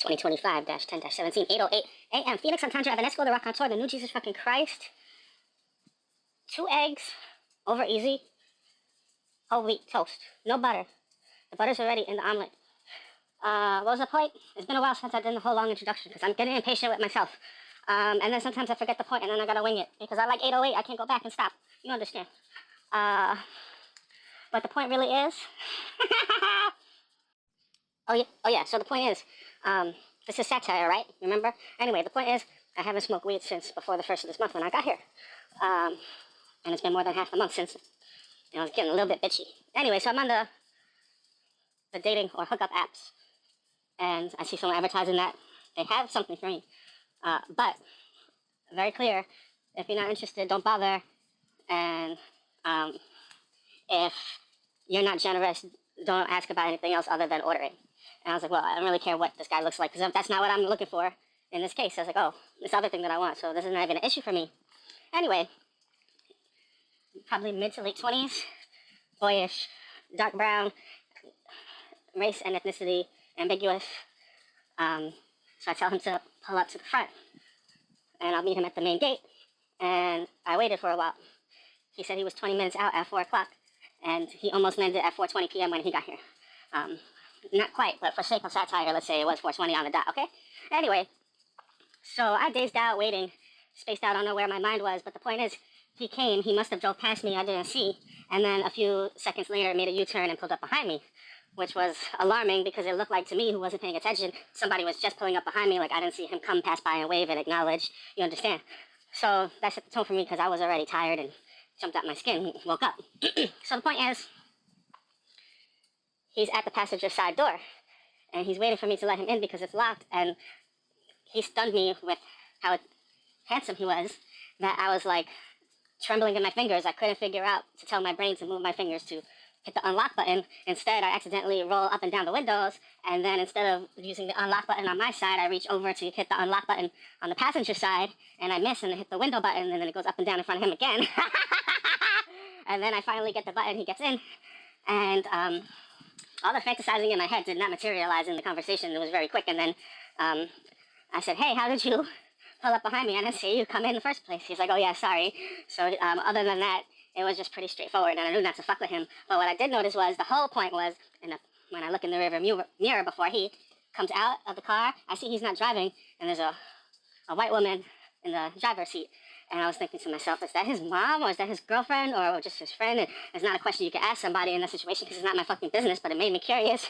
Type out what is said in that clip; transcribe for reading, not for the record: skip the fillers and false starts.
2025-10-17, 8:08 a.m. Phoenix, Entendre Evanesco the Raconteur, the new Jesus fucking Christ. 2 eggs, over easy. Whole wheat toast, no butter. The butter's already in the omelet. What was the point? It's been a while since I did the whole long introduction because I'm getting impatient with myself. And then sometimes I forget the point and then I gotta wing it because I like 8:08. I can't go back and stop. You understand? But the point really is. Oh yeah. So the point is, this is satire, right? Remember? Anyway, the point is, I haven't smoked weed since before the 1st of this month when I got here. And it's been more than half a month since, it's getting a little bit bitchy. Anyway, so I'm on the dating or hookup apps, and I see someone advertising that they have something for me. But, very clear, if you're not interested, don't bother. And if you're not generous, don't ask about anything else other than ordering. And I was like, well, I don't really care what this guy looks like, because that's not what I'm looking for in this case. I was like, oh, this other thing that I want, so this is not even an issue for me. Anyway, probably mid to late 20s, boyish, dark brown, race and ethnicity ambiguous. So I tell him to pull up to the front, and I'll meet him at the main gate. And I waited for a while. He said he was 20 minutes out at 4 o'clock, and he almost landed at 4:20 p.m. when he got here. Not quite, but for sake of satire, let's say it was 4:20 on the dot, okay? Anyway, so I dazed out, waiting, spaced out, I don't know where my mind was, but the point is, he came, he must have drove past me, I didn't see, and then a few seconds later made a U-turn and pulled up behind me, which was alarming because it looked like to me, who wasn't paying attention, somebody was just pulling up behind me, like I didn't see him come pass by and wave and acknowledge, you understand? So that set the tone for me because I was already tired and jumped out my skin, woke up. So the point is, he's at the passenger side door, and he's waiting for me to let him in because it's locked, and he stunned me with how handsome he was, that I was like trembling in my fingers. I couldn't figure out to tell my brain to move my fingers to hit the unlock button. Instead, I accidentally roll up and down the windows, and then instead of using the unlock button on my side, I reach over to hit the unlock button on the passenger side, and I miss and hit the window button, and then it goes up and down in front of him again. And then I finally get the button, he gets in, and all the fantasizing in my head did not materialize in the conversation. It was very quick, and then I said, hey, how did you pull up behind me? I didn't see you come in the first place. He's like, oh yeah, sorry. So other than that, it was just pretty straightforward, and I knew not to fuck with him. But what I did notice was, the whole point was, when I look in the rearview mirror before he comes out of the car, I see he's not driving, and there's a white woman in the driver's seat. And I was thinking to myself, is that his mom, or is that his girlfriend, or just his friend? And it's not a question you can ask somebody in that situation because it's not my fucking business, but it made me curious.